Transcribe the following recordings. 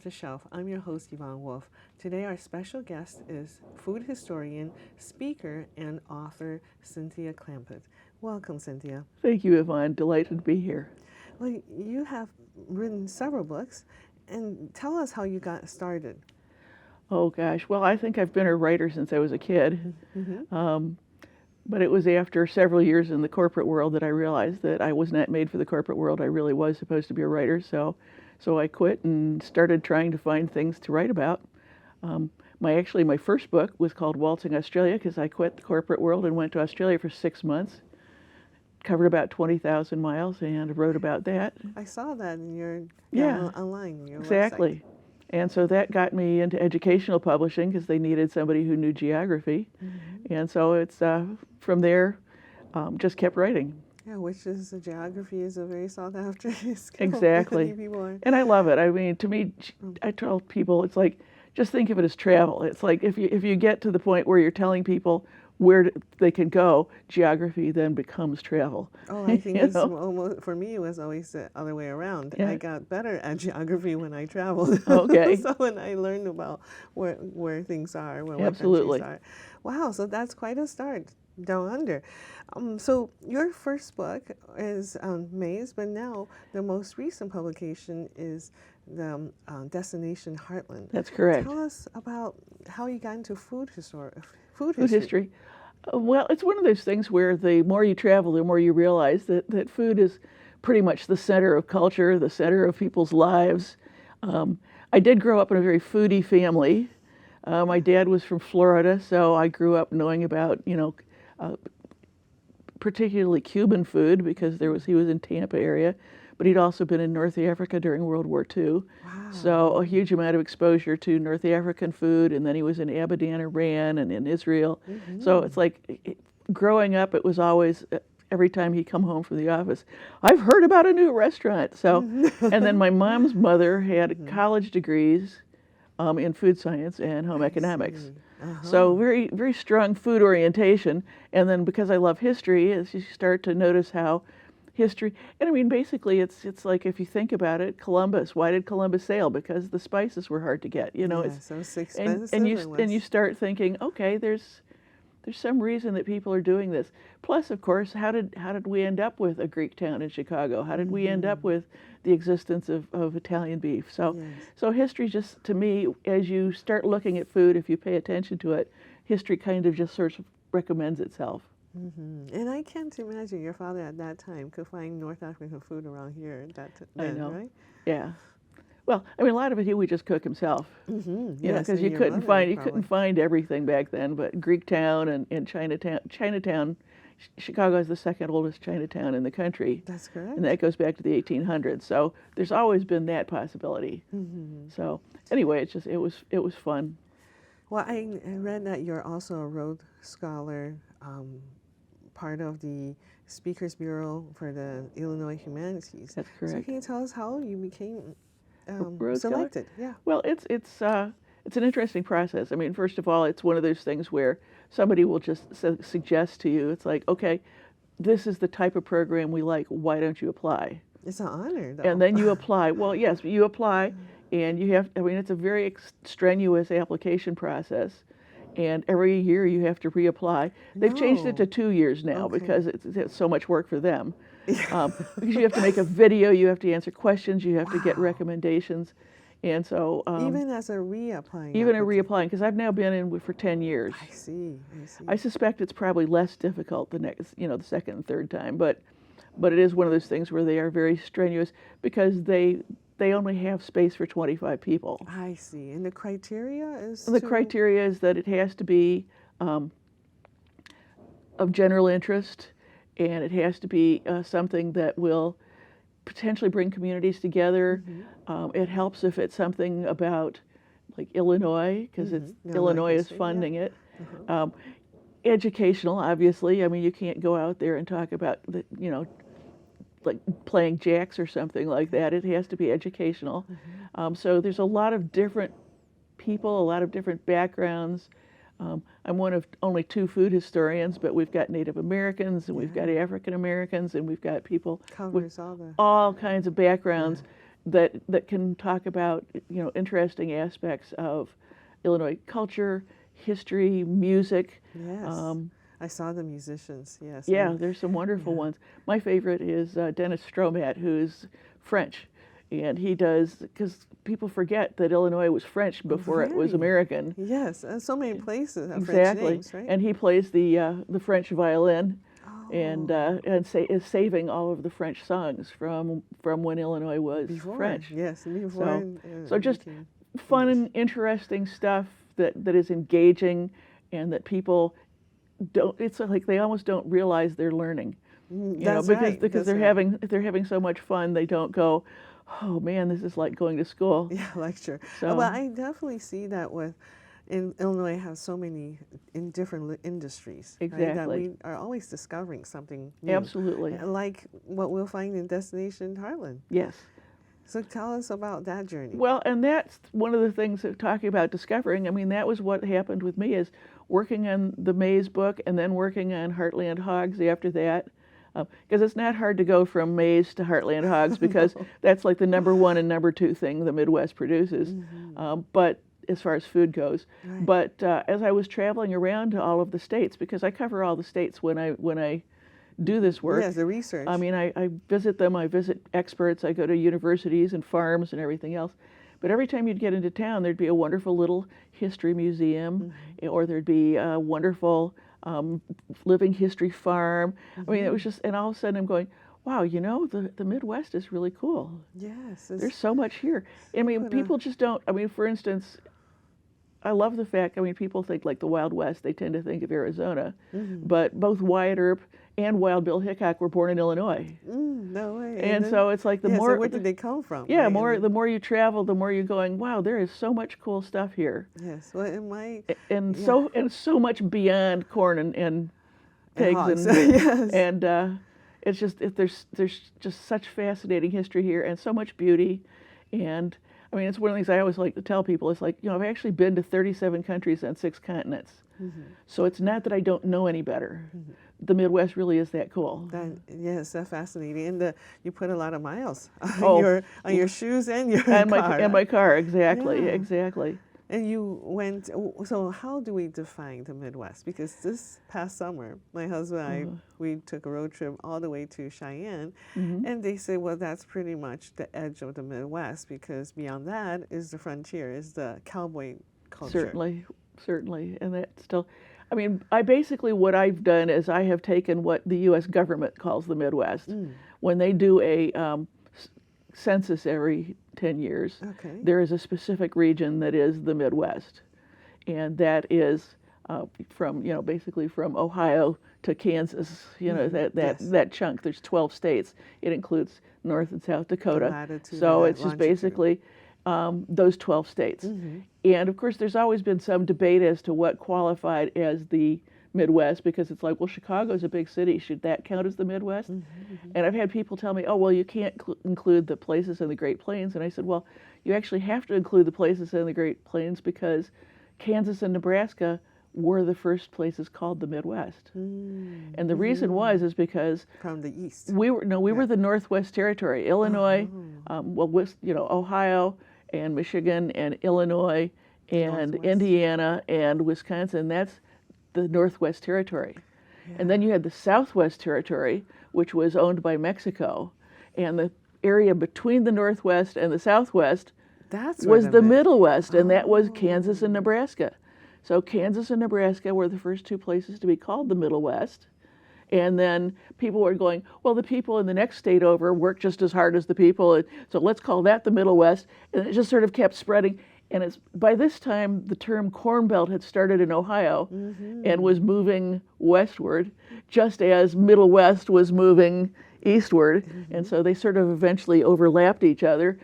the Shelf. I'm your host, Yvonne Wolf. Today, our special guest is food historian, speaker, and author Cynthia Clampitt. Welcome, Cynthia. Thank you, Yvonne. Delighted to be here. Well, you have written several books, and tell us how you got started. Oh, gosh. Well, I think I've been a writer since I was a kid. But it was after several years in the corporate world that I realized that I was not made for the corporate world. I really was supposed to be a writer, so I quit and started trying to find things to write about. My first book was called Waltzing Australia because I quit the corporate world and went to Australia for 6 months. Covered about 20,000 miles and wrote about that. I saw that in your online. Your exactly. Website. And so that got me into educational publishing because they needed somebody who knew geography. And so it's from there, just kept writing. Yeah, geography is a very sought after skill. Exactly. And I love it. I mean, to me, I tell people, it's like, just think of it as travel. It's like if you get to the point where you're telling people where they can go, geography then becomes travel. Oh, I think it's almost, for me, it was always the other way around. Yeah. I got better at geography when I traveled. Okay. So when I learned about where things are, where Absolutely. countries are. Wow, so that's quite a start down under. So your first book is Maize, but now the most recent publication is the Destination Heartland. That's correct. Tell us about how you got into food history. Well, it's one of those things where the more you travel, the more you realize that food is pretty much the center of culture, the center of people's lives. I did grow up in a very foodie family. My dad was from Florida, so I grew up knowing about, particularly Cuban food because he was in Tampa area, but he'd also been in North Africa during World War II. Wow. So a huge amount of exposure to North African food, and then he was in Abadan, Iran, and in Israel. So it's like, growing up, it was always, every time he'd come home from the office, I've heard about a new restaurant. So, and then my mom's mother had college degrees in food science and home economics. So very, very strong food orientation. And then because I love history, as you start to notice how history, and I mean, basically it's like, if you think about it, Columbus, why did Columbus sail? Because the spices were hard to get, so it's expensive. And you start thinking, okay, there's some reason that people are doing this. Plus, of course, how did we end up with a Greek town in Chicago? How did we end up with the existence of Italian beef? So history just, to me, as you start looking at food, if you pay attention to it, history kind of just sort of recommends itself. And I can't imagine your father at that time could find North African food around here. I know. Right? Yeah. Well, I mean, a lot of it he would just cook himself. Because you couldn't find everything back then. But Greek town and Chinatown, Chicago is the second oldest Chinatown in the country. That's correct. And that goes back to the 1800s. So there's always been that possibility. So anyway, it was fun. Well, I read that you're also a Rhodes Scholar, part of the Speakers Bureau for the Illinois Humanities. That's correct. So can you tell us how you became selected? Yeah. Well, it's an interesting process. I mean, first of all, it's one of those things where somebody will just suggest to you, it's like, okay, this is the type of program we like, why don't you apply? It's an honor, though. And then you apply. Well, yes, you apply, and it's a very strenuous application process. And every year you have to reapply. They've changed it to 2 years now because it's so much work for them. Because you have to make a video, you have to answer questions, you have to get recommendations. And so even as a reapplying. Even a reapplying, because I've now been in for 10 years. I see. I suspect it's probably less difficult the second and third time, but it is one of those things where they are very strenuous because they only have space for 25 people. I see. And the criteria is? The criteria is that it has to be of general interest, and it has to be something that will potentially bring communities together. It helps if it's something about, like, Illinois, because Illinois is funding it. Educational, obviously. I mean, you can't go out there and talk about like playing jacks or something like that. It has to be educational. So there's a lot of different people, a lot of different backgrounds. I'm one of only 2 food historians, but we've got Native Americans and we've got African Americans and we've got people with all kinds of backgrounds. that can talk about, interesting aspects of Illinois culture, history, music. Yes. I saw the musicians, yes. Yeah, And there's some wonderful yeah. ones. My favorite is Dennis Stromat, who's French. And he does, because people forget that Illinois was French before it was Very. American. Yes, and so many places have French Exactly. names, right? And he plays the French violin, and Oh, is saving all of the French songs from when Illinois was before. French. Yes, before. So just became fun English. and interesting stuff that is engaging, and that people don't. It's like they almost don't realize they're learning. That's Because right. That's they're right. if they're having so much fun, they don't go, oh man, this is like going to school. Yeah, lecture. So Well, I definitely see that in Illinois has so many in different industries, right, that Exactly. we are always discovering something new. Absolutely. Like what we'll find in Destination Heartland. Yes. So tell us about that journey. Well, and that's one of the things that talking about discovering. I mean, that was what happened with me, is working on the Maize book and then working on Heartland Hogs after that. Because it's not hard to go from Maize to Heartland Hogs, because that's like the #1 and #2 thing the Midwest produces. But as far as food goes, Right. but as I was traveling around to all of the states, because I cover all the states when I do this work. Yes, the research. I mean, I visit them, I visit experts, I go to universities and farms and everything else. But every time you'd get into town, there'd be a wonderful little history museum, or there'd be a wonderful living history farm. I mean, it was just, and all of a sudden I'm going, wow, the Midwest is really cool. Yes. There's so much here. I mean, Put a- people just don't, I mean, for instance, I love the fact, I mean, people think like the Wild West, they tend to think of Arizona, but both Wyatt Earp and Wild Bill Hickok were born in Illinois. No way. And then- so it's like the yeah, more, so where did they come from? yeah, right? the more you travel, the more you're going, wow, there is so much cool stuff here, Yes. Well, in my and Yeah. so much beyond corn and pigs hogs. and Yes. it's just there's just such fascinating history here, and so much beauty. And I mean, it's one of the things I always like to tell people. It's like, I've actually been to 37 countries on 6 continents. So it's not that I don't know any better. The Midwest really is that cool. Yes, that's fascinating. And you put a lot of miles on Oh. your shoes and your And car. my car, exactly, Yeah. exactly. And you went. So how do we define the Midwest? Because this past summer, my husband and I, we took a road trip all the way to Cheyenne, and they said, well, that's pretty much the edge of the Midwest, because beyond that is the frontier, is the cowboy culture. Certainly, and that's still, I mean, what I've done is I have taken what the U.S. government calls the Midwest. When they do a census every 10 years, Okay. there is a specific region that is the Midwest, and that is from, basically from Ohio to Kansas, Yes. that chunk. There's 12 states. It includes North and South Dakota. latitude So and it's just longitude. basically those 12 states. And of course, there's always been some debate as to what qualified as the Midwest, because it's like, well, Chicago's a big city. Should that count as the Midwest? And I've had people tell me, oh, well, you can't include the places in the Great Plains. And I said, well, you actually have to include the places in the Great Plains, because Kansas and Nebraska were the first places called the Midwest. And the reason is because From the east. we were the Northwest Territory. Illinois, Ohio and Michigan and Illinois and Northwest. Indiana and Wisconsin. That's the Northwest Territory. And then you had the Southwest Territory, which was owned by Mexico. And the area between the Northwest and the Southwest That's was what the I meant. Middle West, and that was Kansas and Nebraska. So Kansas and Nebraska were the first 2 places to be called the Middle West. And then people were going, well, the people in the next state over work just as hard as the people, so let's call that the Middle West. And it just sort of kept spreading. And it's by this time, the term Corn Belt had started in Ohio and was moving westward, just as Middle West was moving eastward. And so they sort of eventually overlapped each other.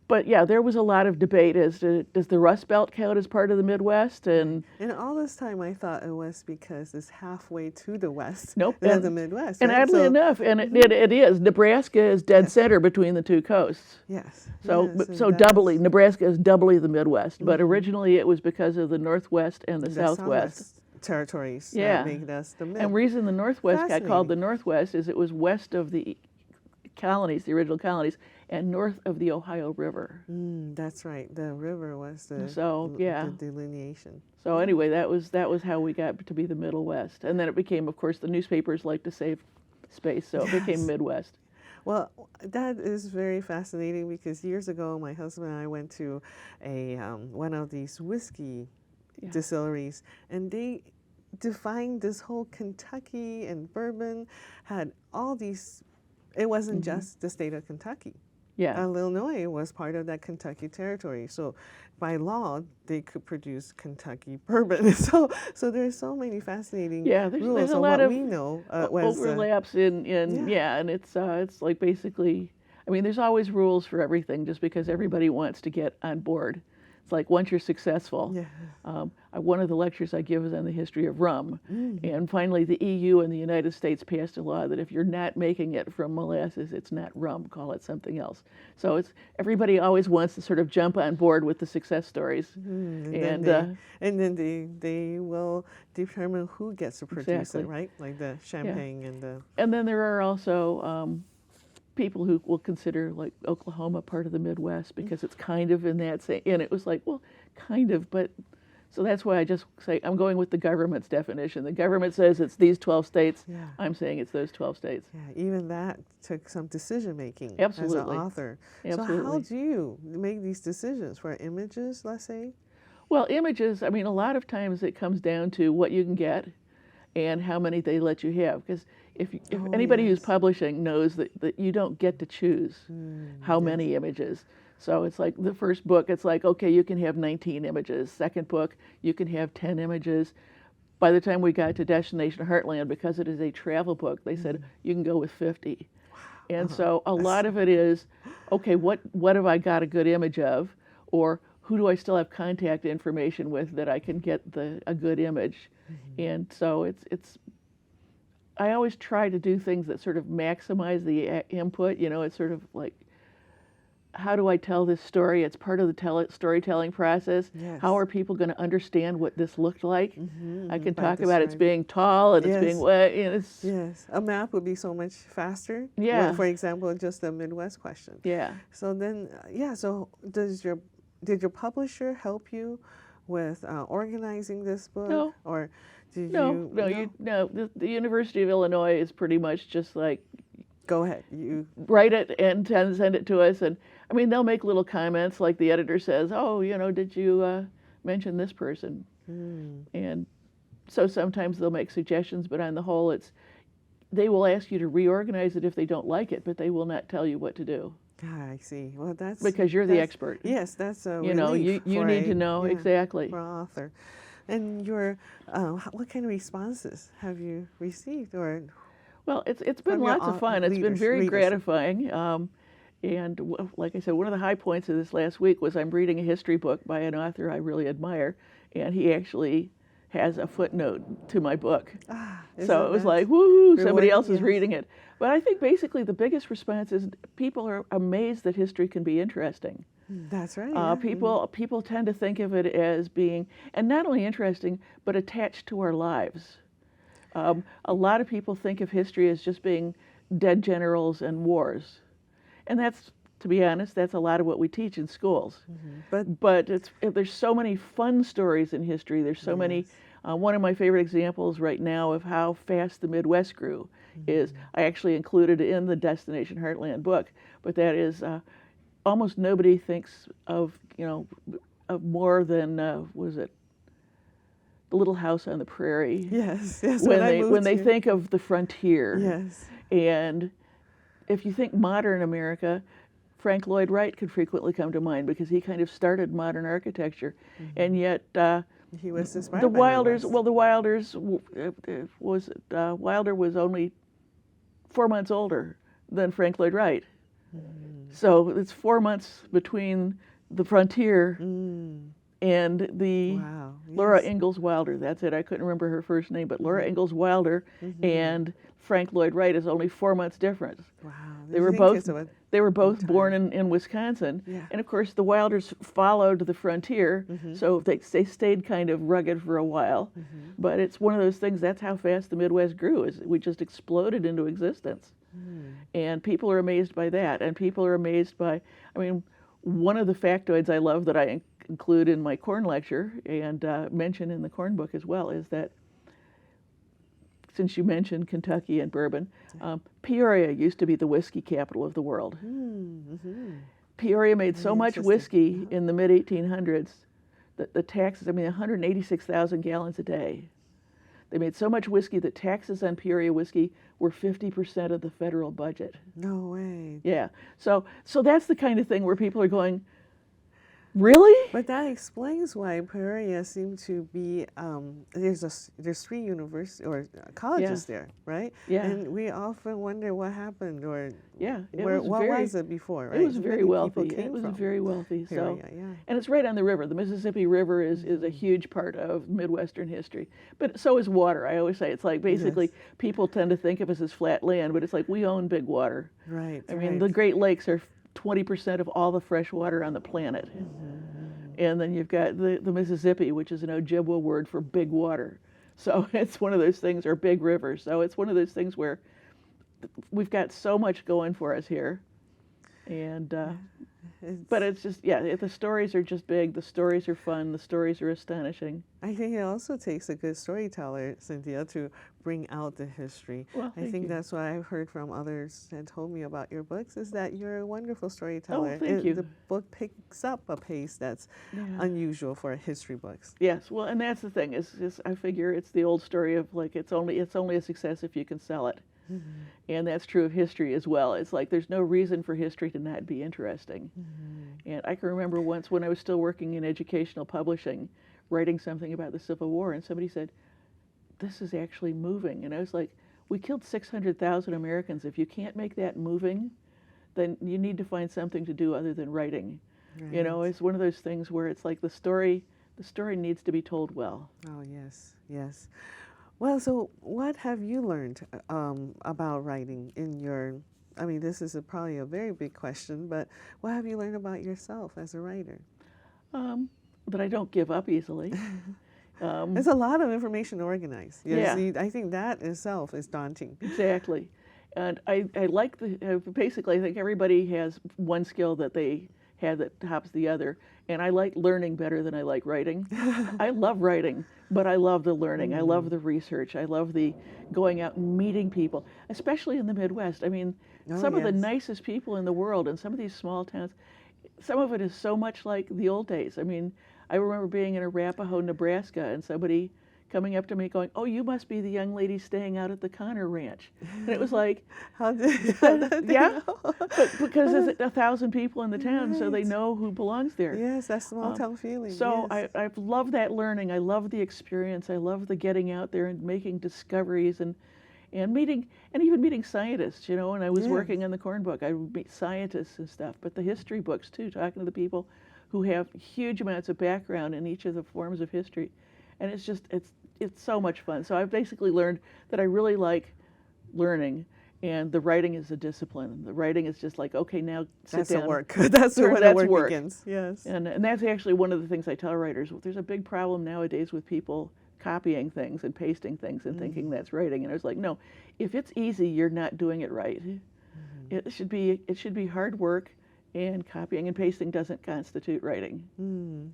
But yeah, there was a lot of debate as to, does the Rust Belt count as part of the Midwest? And all this time, I thought it was because it's halfway to the west. Nope. Than And- the Midwest. and right? oddly So- enough, and it is, Nebraska is dead center between the 2 coasts. Yes. So yes, and so that's doubly, Nebraska is doubly the Midwest. But originally it was because of the Northwest and the Southwest. territories Yeah. that make us the Mid. And reason the Northwest got called the Fascinating. Northwest is it was west of the colonies, the original colonies, and north of the Ohio River. That's right. The river was the the delineation. So anyway, that was how we got to be the Middle West, and then it became, of course, the newspapers like to save space, so it became Midwest. Well, that is very fascinating because years ago, my husband and I went to a one of these whiskey distilleries, and they defined this whole Kentucky and bourbon had all these. It wasn't just the state of Kentucky. Illinois was part of that Kentucky territory. So by law, they could produce Kentucky bourbon. So there's so many fascinating rules. There's a so lot what of we know was overlaps and it's like basically, I mean, there's always rules for everything just because everybody wants to get on board. It's like once you're successful. One of the lectures I give is on the history of rum. And finally, the EU and the United States passed a law that if you're not making it from molasses, it's not rum, call it something else. So it's everybody always wants to sort of jump on board with the success stories. And then they will determine who gets to produce it, right? Like the champagne and the... And then there are also people who will consider like Oklahoma part of the Midwest because it's kind of in that same, and it was like, well, kind of, but, so that's why I just say, I'm going with the government's definition. The government says it's these 12 states, I'm saying it's those 12 states. Even that took some decision making as an author. So how do you make these decisions for images, let's say? Well, images, I mean, a lot of times it comes down to what you can get and how many they let you have, because if anybody who's publishing knows that you don't get to choose how many images. So it's like the first book, it's like, okay, you can have 19 images. Second book, you can have 10 images. By the time we got to Destination Heartland, because it is a travel book, they said you can go with 50. And so a lot of it is, okay, what have I got a good image of? Or who do I still have contact information with that I can get a good image? And so it's I always try to do things that sort of maximize the input. You know, it's sort of like, how do I tell this story? It's part of the storytelling process. How are people going to understand what this looked like? I can talk about it's being tall and it's being wet. And it's a map would be so much faster. For example, just the Midwest question. So then, so did your publisher help you with organizing this book? No. Or did the University of Illinois is pretty much just like, go ahead, you write it and send it to us. And I mean, they'll make little comments like the editor says, oh, you know, did you mention this person? And so sometimes they'll make suggestions, but on the whole, they will ask you to reorganize it if they don't like it, but they will not tell you what to do. I see. Well, that's because you're the expert. Yes, that's a you know, you need to know exactly for an author. And your what kind of responses have you received? Or well, it's been lots of fun. It's been very gratifying. And like I said, one of the high points of this last week was I'm reading a history book by an author I really admire, and he actually has a footnote to my book. So it was like, woo, somebody else is reading it. But I think basically the biggest response is people are amazed that history can be interesting. That's right. People tend to think of it as being, and not only interesting, but attached to our lives. A lot of people think of history as just being dead generals and wars. And that's, to be honest, that's a lot of what we teach in schools. But there's so many fun stories in history. There's so many. One of my favorite examples right now of how fast the Midwest grew is, I actually included it in the Destination Heartland book, but that is almost nobody thinks of, of more than, was it The Little House on the Prairie? Yes. When they think of the frontier. Yes. And if you think modern America, Frank Lloyd Wright could frequently come to mind because he kind of started modern architecture, and yet he was inspired the by Wilders. Well, the Wilders Wilder was only 4 months older than Frank Lloyd Wright, so it's 4 months between the frontier and the Laura Ingalls Wilder. That's it. I couldn't remember her first name, but Laura Ingalls Wilder and Frank Lloyd Wright is only 4 months difference. Wow. They were both born in Wisconsin, and of course the Wilders followed the frontier, so they stayed kind of rugged for a while. But it's one of those things. That's how fast the Midwest grew. Is we just exploded into existence, And people are amazed by that. And people are amazed by, I mean, one of the factoids I love that I include in my corn lecture and mention in the corn book as well is that, since you mentioned Kentucky and bourbon, Peoria used to be the whiskey capital of the world. Mm-hmm. Peoria made so much whiskey Uh-huh. in the mid-1800s that the taxes, I mean, 186,000 gallons a day. They made so much whiskey that taxes on Peoria whiskey were 50% of the federal budget. No way. Yeah. So that's the kind of thing where people are going, really? But that explains why Peoria seemed to be there's 3 universities or colleges there, right? Yeah. And we often wonder what happened or what was it before, right? It was very wealthy. It was very wealthy. Peoria, So, yeah. and it's right on the river. The Mississippi River is a huge part of Midwestern history. But so is water. I always say it's like basically people tend to think of us as flat land, but it's like we own big water. Right. I mean, the Great Lakes are 20% of all the fresh water on the planet. And then you've got the Mississippi, which is an Ojibwa word for big water. So it's one of those things, or big rivers. So it's one of those things where we've got so much going for us here. And, but it's just, the stories are just big. The stories are fun. The stories are astonishing. I think it also takes a good storyteller, Cynthia, to bring out the history. Well, I think that's what I've heard from others that told me about your books, is that you're a wonderful storyteller. Oh, thank you. The book picks up a pace that's unusual for history books. Yes, well, and that's the thing, is I figure it's the old story of like, it's only a success if you can sell it. Mm-hmm. And that's true of history as well. It's like there's no reason for history to not be interesting. Mm-hmm. And I can remember once when I was still working in educational publishing, writing something about the Civil War, and somebody said, "This is actually moving." And I was like, "We killed 600,000 Americans. If you can't make that moving, then you need to find something to do other than writing." Right. You know, it's one of those things where it's like the story needs to be told well. Oh, yes, yes. Well, so what have you learned about writing in your, I mean, this is probably a very big question, but what have you learned about yourself as a writer? That I don't give up easily. There's a lot of information to organize. Yeah. I think that itself is daunting. Exactly. And I like basically I think everybody has one skill that they have that tops the other. And I like learning better than I like writing. I love writing, but I love the learning. I love the research. I love the going out and meeting people, especially in the Midwest. I mean, some of the nicest people in the world in some of these small towns, some of it is so much like the old days. I mean, I remember being in Arapahoe, Nebraska, and somebody coming up to me going, "Oh, you must be the young lady staying out at the Connor Ranch." And it was like, how did know? But because there's 1,000 people in the town, so they know who belongs there. Yes, that small town feeling. So yes. I've loved that learning. I love the experience. I love the getting out there and making discoveries and meeting, and even meeting scientists, you know. And I was working on the corn book. I would meet scientists and stuff, but the history books too, talking to the people who have huge amounts of background in each of the forms of history. And it's just, it's so much fun. So I've basically learned that I really like learning, and the writing is a discipline. The writing is just like, okay, now sit down. That's work. That's when the work begins. Yes. And that's actually one of the things I tell writers. There's a big problem nowadays with people copying things and pasting things and thinking that's writing. And I was like, no, if it's easy, you're not doing it right. It should be hard work, and copying and pasting doesn't constitute writing.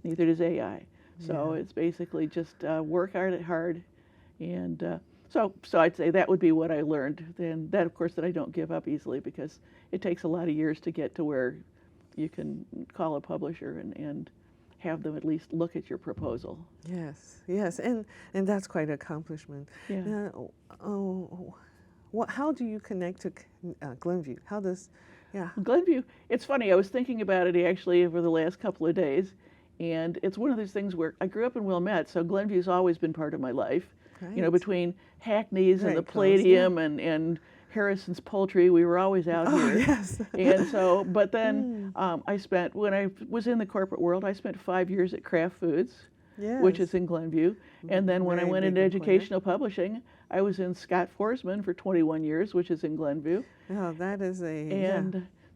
Neither does AI. So it's basically just work hard, and so I'd say that would be what I learned. And that, of course, that I don't give up easily, because it takes a lot of years to get to where you can call a publisher and have them at least look at your proposal. Yes, yes, and that's quite an accomplishment. Yeah. How do you connect to Glenview? How does, Glenview, it's funny, I was thinking about it actually over the last couple of days, and it's one of those things where I grew up in Wilmette, so Glenview's always been part of my life. Right. You know, between Hackney's and the Palladium and Harrison's Poultry, we were always out here. Yes. And so, but then when I was in the corporate world, I spent 5 years at Kraft Foods, which is in Glenview. And then when I went into educational publishing, I was in Scott Foresman for 21 years, which is in Glenview. Oh, that is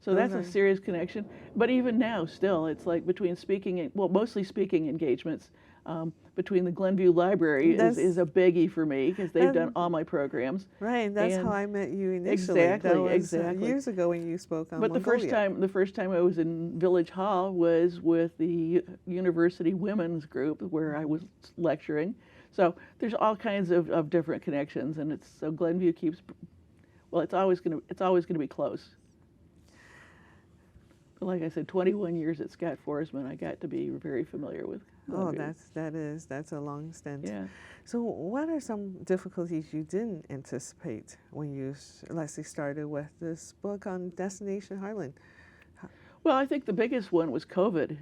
so that's a serious connection. But even now, still, it's like between mostly speaking engagements. between the Glenview Library is a biggie for me because they've done all my programs. Right, that's And how I met you initially. Exactly, That was exactly. years ago when you spoke on But Mongolia. the first time I was in Village Hall was with the University Women's Group where I was lecturing. So there's all kinds of different connections, and so Glenview keeps, well, it's always gonna be close. But like I said, 21 years at Scott Foresman, I got to be very familiar with Oh, Glenview. that's a long stint. Yeah. So, what are some difficulties you didn't anticipate when you, let's say, started with this book on Destination Heartland? Well, I think the biggest one was COVID.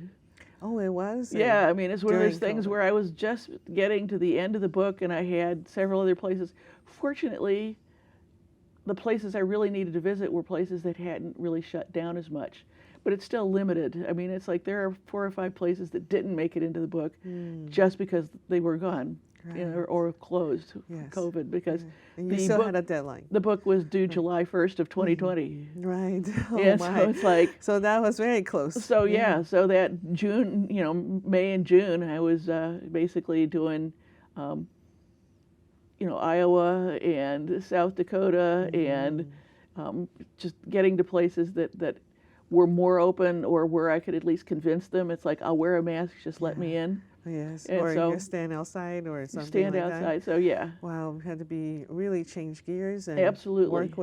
Oh, it was. Yeah, I mean, it's one of those during things COVID. where I was just getting to the end of the book, and I had several other places. Fortunately, the places I really needed to visit were places that hadn't really shut down as much. But it's still limited. I mean, it's like there are 4 or 5 places that didn't make it into the book just because they were gone, you know, or closed, Yes. COVID, because And you the still book, had a deadline. the book was due July 1st of 2020. Right. Oh, And my. so it's like, So that was very close. so yeah, so that June, you know, May and June, I was basically doing, you know, Iowa and South Dakota and just getting to places that were more open or where I could at least convince them. It's like, I'll wear a mask, just let me in. Yes. And Or so you stand outside or something Stand like outside, that. so yeah. Wow, we had to be really change gears and Absolutely. work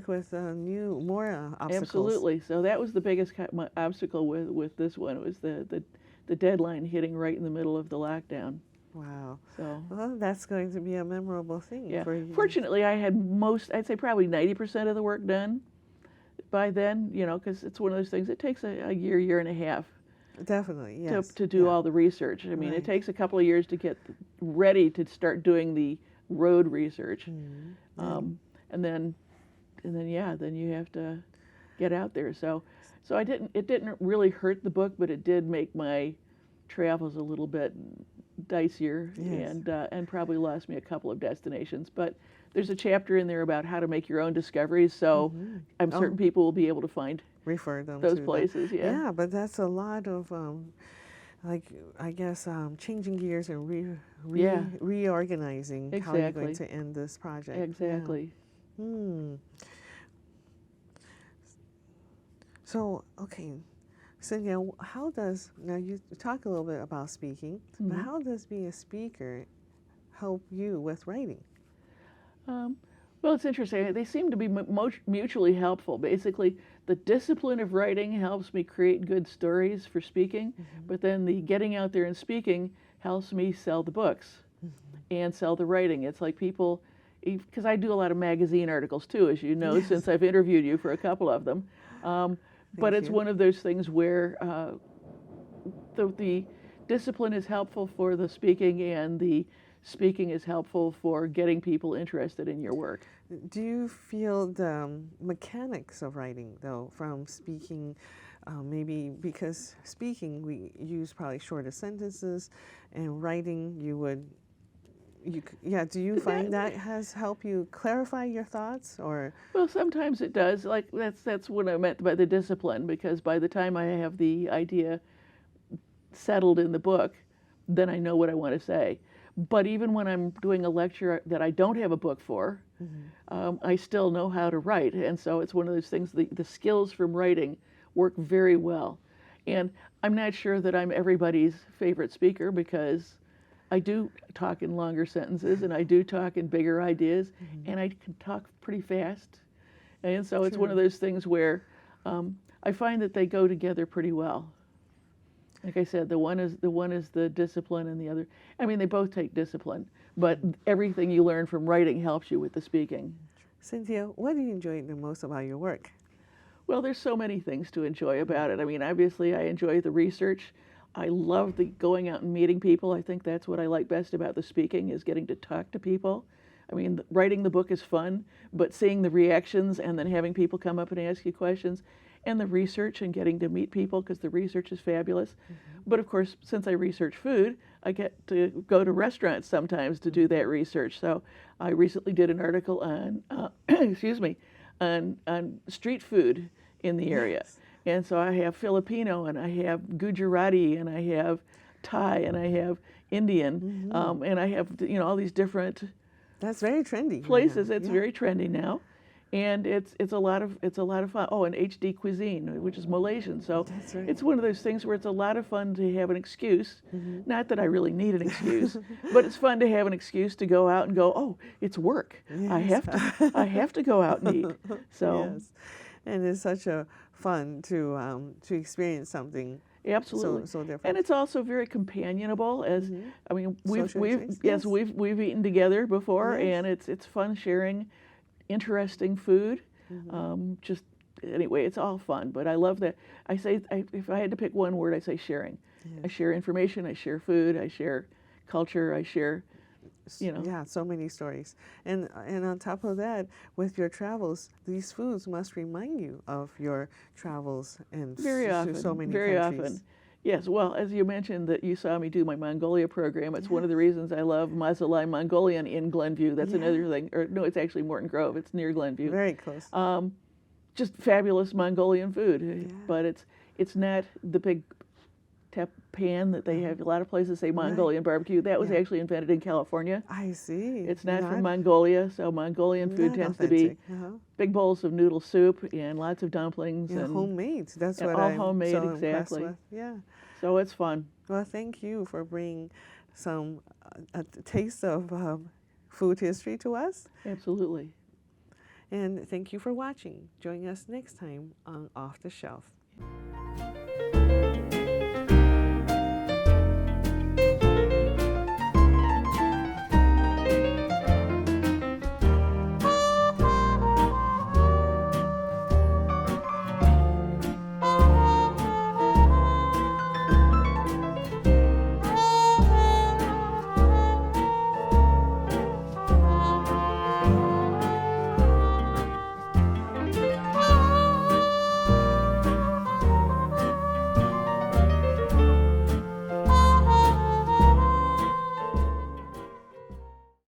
with new more obstacles. Absolutely. So that was the biggest my obstacle with this one. It was the deadline hitting right in the middle of the lockdown. Wow. So Well, that's going to be a memorable thing yeah. for you. Fortunately, I had I'd say probably 90% of the work done by then, you know, because it's one of those things, it takes a year and a half Definitely, yes. to do Yeah. all the research. I mean, Right. it takes a couple of years to get ready to start doing the road research. And then yeah, then you have to get out there. So it didn't really hurt the book, but it did make my travels a little bit dicier. Yes. And probably lost me a couple of destinations. But there's a chapter in there about how to make your own discoveries, so I'm certain people will be able to find Refer them those to places. that. Yeah. Yeah, but that's a lot of like I guess changing gears and Yeah. reorganizing how you're going Exactly. to end this project. Yeah. Exactly. So, okay, Cynthia, how does, now you talk a little bit about speaking, but how does being a speaker help you with writing? Well, it's interesting. They seem to be mutually helpful. Basically, the discipline of writing helps me create good stories for speaking, but then the getting out there and speaking helps me sell the books and sell the writing. It's like people, because I do a lot of magazine articles too, as you know, since I've interviewed you for a couple of them. But it's one of those things where the discipline is helpful for the speaking, and the speaking is helpful for getting people interested in your work. Do you feel the mechanics of writing, though, from speaking, maybe because speaking we use probably shorter sentences, and writing yeah, do you find that has helped you clarify your thoughts, or? Well, sometimes it does. Like that's what I meant by the discipline, because by the time I have the idea settled in the book, then I know what I want to say. But even when I'm doing a lecture that I don't have a book for, I still know how to write. And so it's one of those things, the skills from writing work very well. And I'm not sure that I'm everybody's favorite speaker, because I do talk in longer sentences, and I do talk in bigger ideas, and I can talk pretty fast. And so it's one of those things where I find that they go together pretty well. Like I said, the one is the discipline, and the other, I mean, they both take discipline, but everything you learn from writing helps you with the speaking. Cynthia, what do you enjoy the most about your work? Well, there's so many things to enjoy about it. I mean, obviously I enjoy the research. I love the going out and meeting people. I think that's what I like best about the speaking, is getting to talk to people. I mean, writing the book is fun, but seeing the reactions and then having people come up and ask you questions, and the research and getting to meet people, because the research is fabulous. But of course, since I research food, I get to go to restaurants sometimes to do that research. So I recently did an article on, excuse me, on street food in the area. And so I have Filipino, and I have Gujarati, and I have Thai and I have Indian, and I have all these different That's very trendy right places. now. It's Yeah. very trendy now, and it's a lot of fun. Oh, and HD cuisine, which is Malaysian. So That's right. it's one of those things where it's a lot of fun to have an excuse. Not that I really need an excuse, but it's fun to have an excuse to go out and go. Oh, it's work. I Yes. have to go out and eat. So Yes, and it's such a fun to experience something absolutely. so different. And it's also very companionable. As I mean, Social we've drinks, yes, yes. we've eaten together before, Yes. and it's fun sharing interesting food. Just anyway, it's all fun. But I love that. If I had to pick one word, I say sharing. I share information. I share food. I share culture. I share, Yeah, so many stories. And on top of that, with your travels, these foods must remind you of your travels and very often. to so many Very countries. often. Yes, well, as you mentioned that you saw me do my Mongolia program, it's one of the reasons I love Mausoleil Mongolian in Glenview. That's another thing. Or no, it's actually Morton Grove. It's near Glenview. Very close. Just fabulous Mongolian food, but it's not the big tep pan that they have. A lot of places say Mongolian barbecue. That was actually invented in California. I see. It's not from Mongolia, so Mongolian food not tends to be authentic. big bowls of noodle soup and lots of dumplings Yeah, and homemade. That's and what all I'm homemade, so impressed exactly. with. Yeah. So it's fun. Well, thank you for bringing some a taste of food history to us. Absolutely. And thank you for watching. Join us next time on Off the Shelf.